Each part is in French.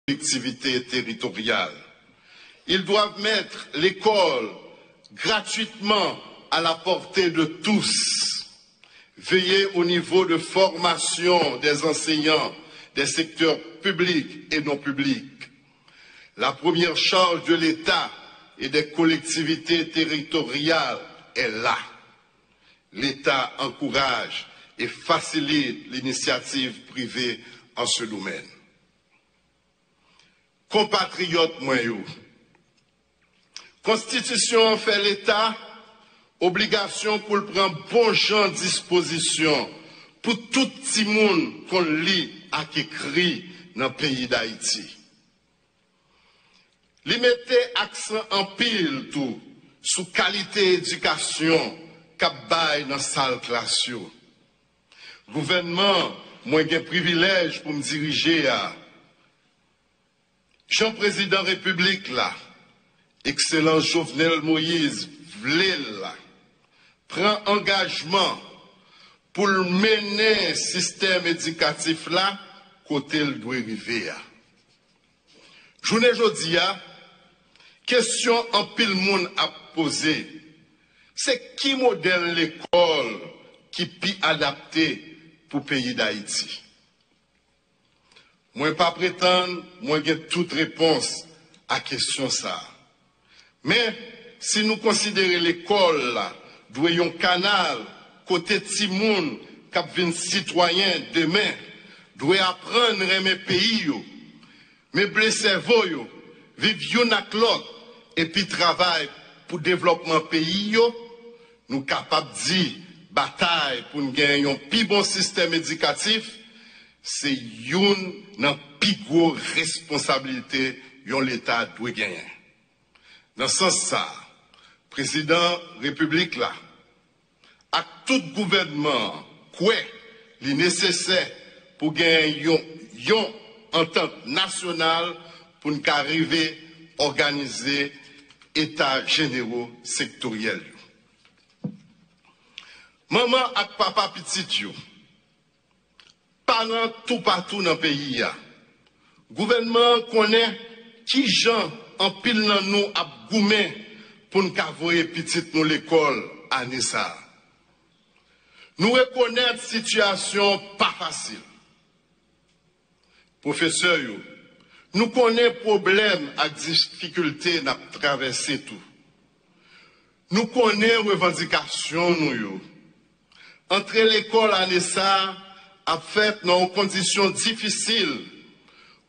collectivités territoriales. Ils doivent mettre l'école gratuitement à la portée de tous. Veiller au niveau de formation des enseignants des secteurs publics et non publics. La première charge de l'État et des collectivités territoriales est là. L'État encourage et facilite l'initiative privée en ce domaine. Compatriotes moyens, Constitution fait l'État obligation pour le prendre bon genre disposition pour tout petit monde qu'on lit et écrit dans le pays d'Haïti. Li mette accent en pile tout sous qualité éducation qu'a bail dans salle classe yo. Gouvernement, moi j'ai privilège pour me diriger à Jean-Président République là, excellent Jovenel Moïse, v'lel là, prend engagement pour mener système éducatif là, côté le doit arriver. Journée jodi a, question en pile monde à poser. C'est qui modèle l'école qui pi adapté pour le pays d'Haïti? Moi pas prétendre, moi j'ai toute réponse à question ça. Mais si nous considérons l'école là, doit un canal côté Timoun qui vient citoyen demain, doit apprendre à mes pays yo, mes blessés yo, vivre yon ak l'autre et puis travailler pour développement pays yo, nous capables de dire bataille pour nous gagner un plus bon système éducatif, c'est une plus grosse responsabilité que l'État doit gagner. Dans ce sens, ça, président République là, à tout gouvernement, quoi, il est nécessaire pour gagner une entente nationale pour nous arriver à organiser État généraux sectoriels. Maman et papa petit yo, parents tout partout dans le pays. Gouvernement connaît qui gens en pile dans nous à goumer pour nous envoyer petit nous l'école à Nessa. Nous reconnaissons la situation pas facile. Professeur, nous connaissons problèmes et difficultés à traverser tout. Nous connaissons revendications nous. Entrer l'école à Nessa a fait dans des conditions difficiles.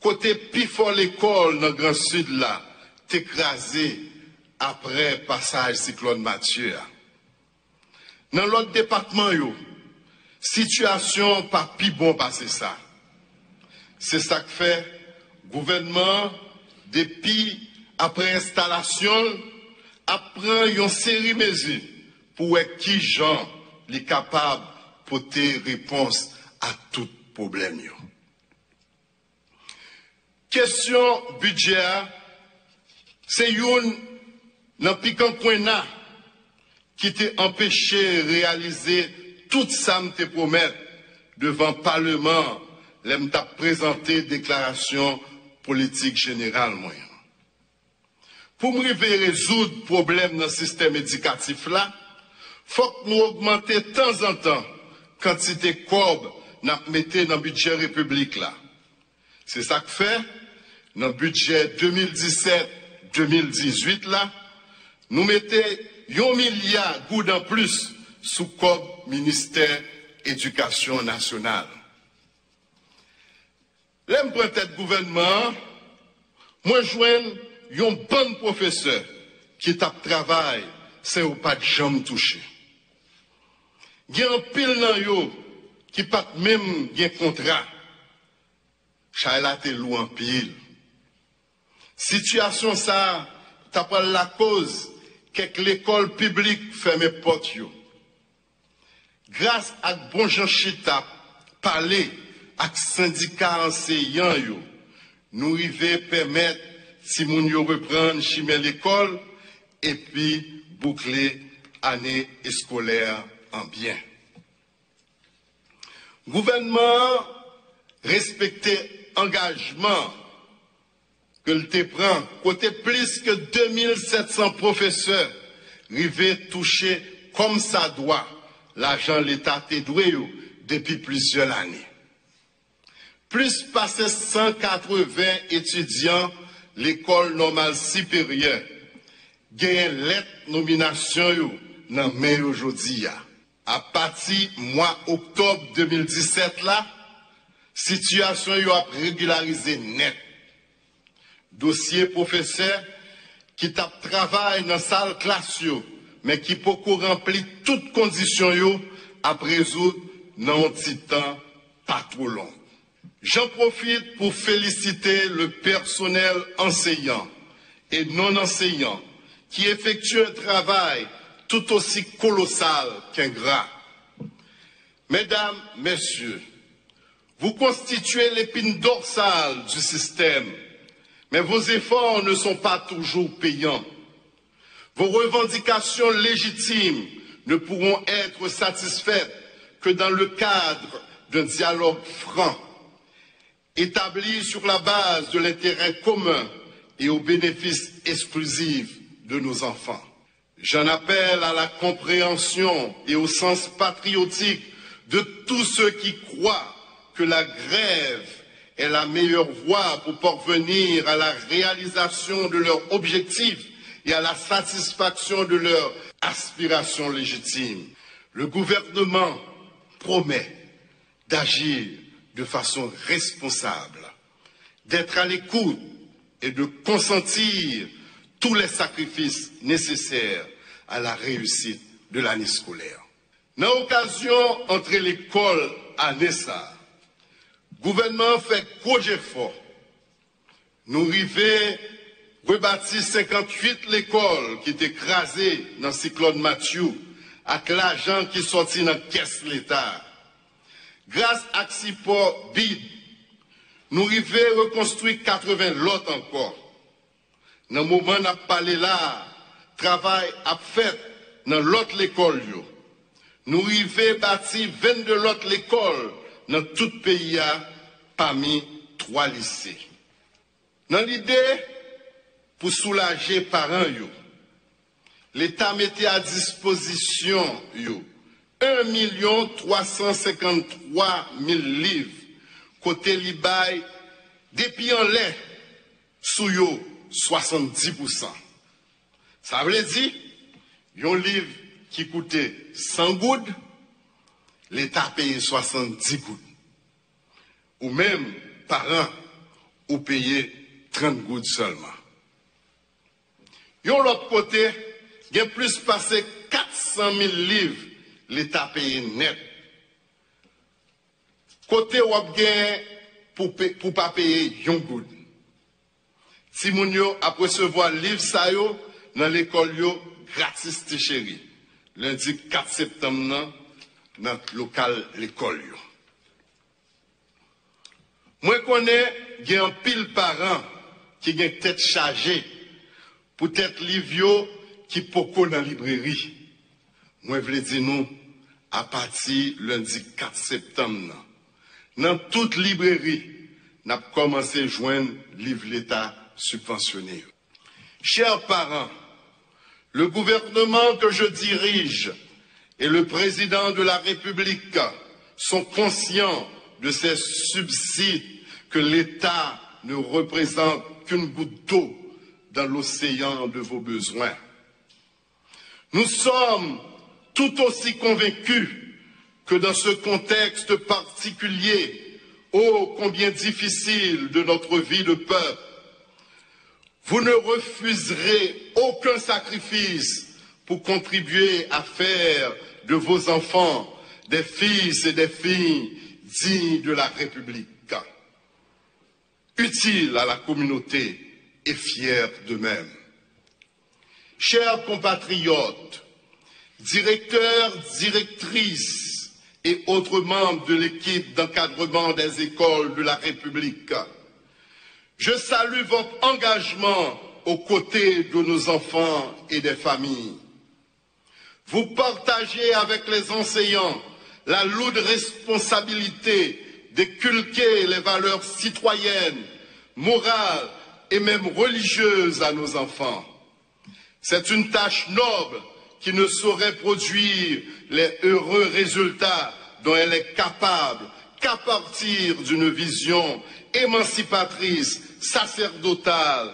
Côté plus fort l'école dans le Grand Sud là, t'écrasé après passage cyclone Mathieu. Dans l'autre département, situation pas plus bon passer ça. C'est ça que fait le gouvernement, depuis après installation, apprend une série de mesures pour être qui gens les capables de porter réponse à tout problème. Question budget, c'est une dans piquant point qui t'a empêché de réaliser tout ça que te promettre devant le Parlement, l'aime t'a présenté déclaration politique générale moyen. Pour me résoudre le problème dans le système éducatif là, faut que nous augmenter de temps en temps quantité de corps n'a metté dans le budget république là. C'est ça que fait dans le budget 2017-2018 là, nous mettons 1 milliard goud en plus sous corps ministère éducation nationale. L'aime prend tête gouvernement, moi joindre un bon professeur qui tape travail, c'est ou pas de jambe touché. Il y a un pile dans yo qui pas même un contrat. Chaila te lou en pile. Situation ça, t'as pas la cause que l'école publique ferme porte yo. Grâce à bon Jean Chita, parler avec syndicat enseignant yo, nous arrivons permettre si moun yo reprendre chimé l'école et puis boucler année scolaire en bien. Gouvernement respecter engagement que le te prend, côté plus que 2700 professeurs, rivé toucher comme ça doit l'argent l'État te doué depuis plusieurs années. Plus passé 180 étudiants l'école normale supérieure, gagne lettre nomination dans mai aujourd'hui. À partir mois octobre 2017 là, situation a régularisé net. Dossier professeur qui tape travail dans salle classe mais qui peut remplir toutes conditions à résoudre dans un petit temps pas trop long. J'en profite pour féliciter le personnel enseignant et non enseignant qui effectue un travail tout aussi colossal qu'ingrat. Mesdames, Messieurs, vous constituez l'épine dorsale du système, mais vos efforts ne sont pas toujours payants. Vos revendications légitimes ne pourront être satisfaites que dans le cadre d'un dialogue franc, établi sur la base de l'intérêt commun et au bénéfice exclusif de nos enfants. J'en appelle à la compréhension et au sens patriotique de tous ceux qui croient que la grève est la meilleure voie pour parvenir à la réalisation de leurs objectifs et à la satisfaction de leurs aspirations légitimes. Le gouvernement promet d'agir de façon responsable, d'être à l'écoute et de consentir tous les sacrifices nécessaires à la réussite de l'année scolaire. Dans l'occasion entre l'école à Nessa, le gouvernement fait gros effort. Nous arrivons rebâtir 58 l'école qui est écrasée dans le cyclone Mathieu avec l'argent qui est sorti dans la caisse de l'État. Grâce à Xipor BID, nous arrivons à reconstruire 80 lots encore. Dans le moment où nous parlé là, travail a fait dans l'autre école. Nous arrivons à bâtir 22 lots l'école dans tout le pays parmi 3 lycées. Dans l'idée, pour soulager les parents, l'État mettait à disposition 1 353 000 livres côté Libaye depuis en lait sous 70%. Ça veut dire un livre qui coûtait 100 gouttes, l'État payait 70 gouttes. Ou même parents ou payer 30 gouttes seulement. Yon l'autre côté, il y a plus passé 400 000 livres, l'État paye net. Côté ou bien pour pas payer yon goud. Si moun yo a recevoir livre sa yo dans l'école yo gratis ti chéri. Lundi 4 septembre dans le local l'école yo. Moi connais gen un pile parents qui gen tête chargée pour tête livre qui poko dans librairie. Moi vle dire nous à partir lundi 4 septembre dans toute librairie n'a commencé à joindre livre l'État subventionné. Chers parents, le gouvernement que je dirige et le président de la République sont conscients de ces subsides que l'État ne représente qu'une goutte d'eau dans l'océan de vos besoins. Nous sommes tout aussi convaincus que dans ce contexte particulier, ô combien difficile de notre vie de peuple, vous ne refuserez aucun sacrifice pour contribuer à faire de vos enfants des fils et des filles dignes de la République, utiles à la communauté et fiers d'eux-mêmes. Chers compatriotes, directeurs, directrices et autres membres de l'équipe d'encadrement des écoles de la République, je salue votre engagement aux côtés de nos enfants et des familles. Vous partagez avec les enseignants la lourde responsabilité d'inculquer les valeurs citoyennes, morales et même religieuse à nos enfants. C'est une tâche noble qui ne saurait produire les heureux résultats dont elle est capable qu'à partir d'une vision émancipatrice, sacerdotale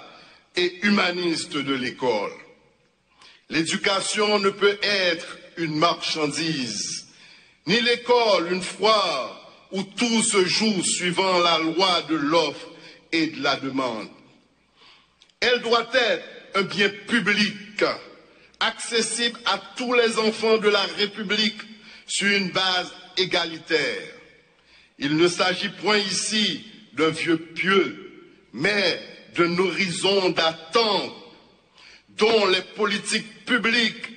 et humaniste de l'école. L'éducation ne peut être une marchandise, ni l'école une foire où tout se joue suivant la loi de l'offre et de la demande. Elle doit être un bien public, accessible à tous les enfants de la République sur une base égalitaire. Il ne s'agit point ici d'un vieux pieux, mais d'un horizon d'attente dont les politiques publiques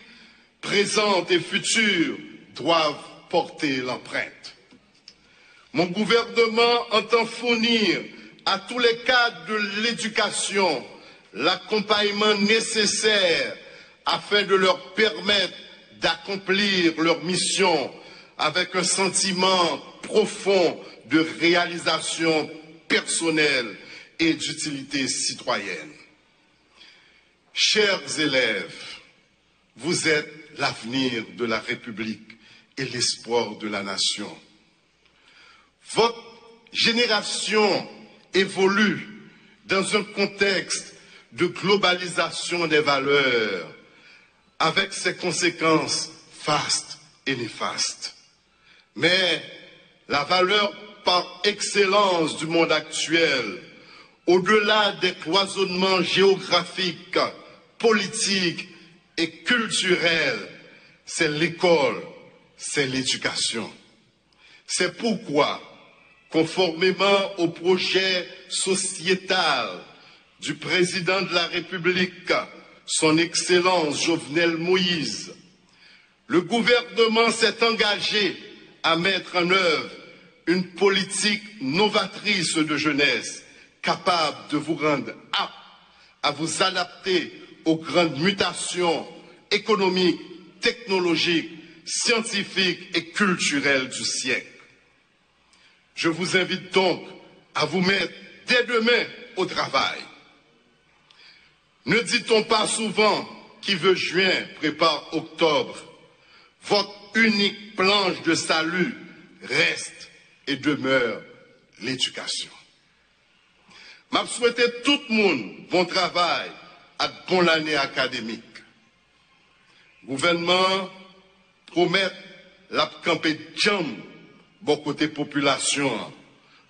présentes et futures doivent porter l'empreinte. Mon gouvernement entend fournir à tous les cadres de l'éducation l'accompagnement nécessaire afin de leur permettre d'accomplir leur mission avec un sentiment profond de réalisation personnelle et d'utilité citoyenne. Chers élèves, vous êtes l'avenir de la République et l'espoir de la nation. Votre génération évolue dans un contexte de globalisation des valeurs, avec ses conséquences fastes et néfastes. Mais la valeur par excellence du monde actuel, au-delà des cloisonnements géographiques, politiques et culturels, c'est l'école, c'est l'éducation. C'est pourquoi, conformément au projet sociétal du président de la République, son Excellence Jovenel Moïse, le gouvernement s'est engagé à mettre en œuvre une politique novatrice de jeunesse, capable de vous rendre apte à vous adapter aux grandes mutations économiques, technologiques, scientifiques et culturelles du siècle. Je vous invite donc à vous mettre dès demain au travail. Ne dit-on pas souvent qui veut juin prépare octobre? Votre unique planche de salut reste et demeure l'éducation. M'a souhaité tout le monde bon travail à bonne année académique. Gouvernement promet la camper jam bon côté population,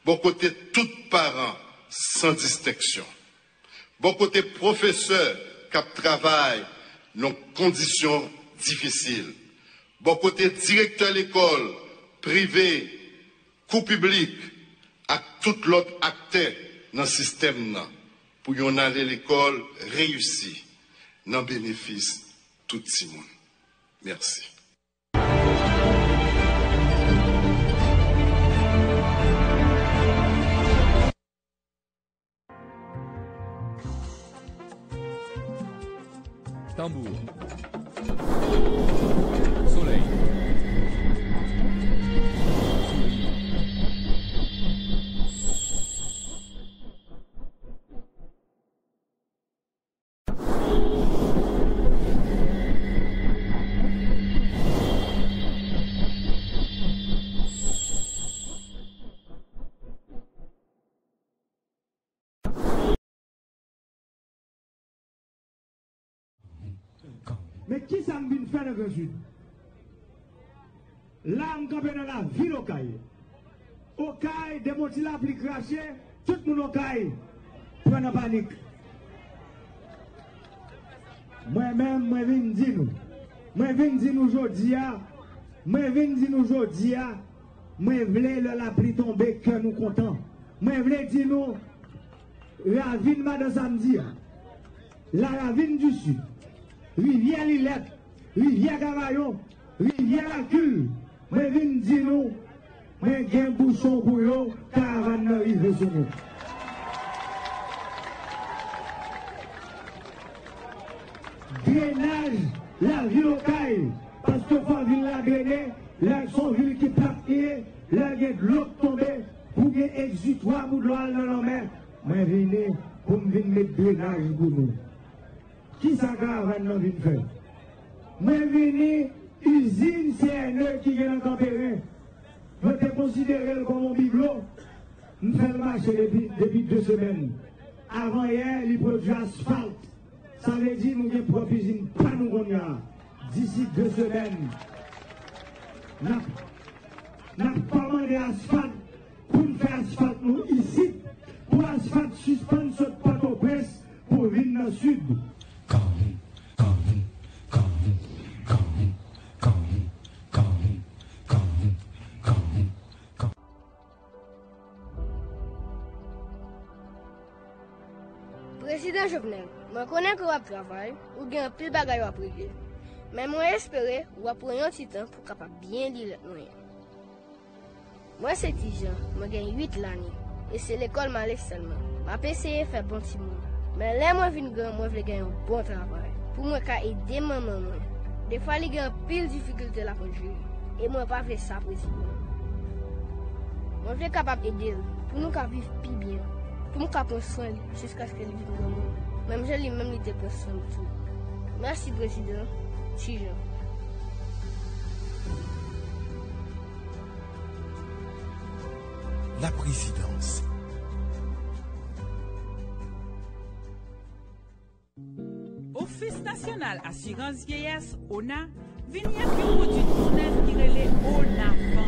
bon côté tout parents sans distinction. Bon côté professeur qui travaille dans conditions difficiles. Bon côté directeur d'école, privé, coût public, à tout l'autre acteur dans le système pour y aller à l'école réussi, dans le bénéfice tout le monde. Merci. Tambour. Soleil. Mais qui ça me fait dans le sud? Là, on est dans la ville au Caille. Au Caille, des mots là plus craché, tout le monde au Caille prend la panique. Moi-même, moi viens dire nous. Moi viens dire nous aujourd'hui, moi viens dire nous aujourd'hui, moi voulais la pluie tomber que nous contents. Moi voulais dire nous, la ville madame samedi, la ville du sud. Rivière Lilette, rivière Gavaillon, rivière la Cule. Mais viens dire nous, mais j'ai un bouchon pour eux, caravane arrive sur nous. Drainage, la ville au Caille, parce que faut ville la drainer, là son ville qui plaquée, là il y a de l'eau tombée, pour qu'il y ait exutoire pour de l'eau dans la mer. Mais venez, pour me venir mettre drainage pour nous. Qui ça caravane nous vient faire? Moi, venu usine CNE qui est dans le terrain. Je te considéré comme un bibelot. Je fais le marché depuis 2 semaines. Avant hier, il produit asphalte. Ça veut dire que nous avons propre usine, pas nous qu'on y a. D'ici 2 semaines, nous n'avons pas demandé asphalte pour nous faire asphalte nous ici. Pour asphalte suspendre ce Port-au-Prince pour venir dans le sud. Président Jovenel, je connais que vous travaillez ou bien pile bagaille à régler. Mais moi j'espère que vous prenez un petit temps pour capable bien lire nous. Moi c'est Tijan, je gagne 8 l'année et c'est l'école Malek seulement. Je essayer de faire bon petit monde. Mais là moi viens grand, moi veux gagner un bon travail pour moi aider maman. Des fois il y a pile difficulté la conjurer et moi pas faire ça président. Moi veux capable aider pour nous vivre plus bien. Pour me prendre soin jusqu'à ce que je vive dans le monde. Même je l'ai même été prendre soin de tout. Merci, Président. Tijan. La présidence. Office national assurance vieillesse, ONA, vient avec un produit qui relève ONA.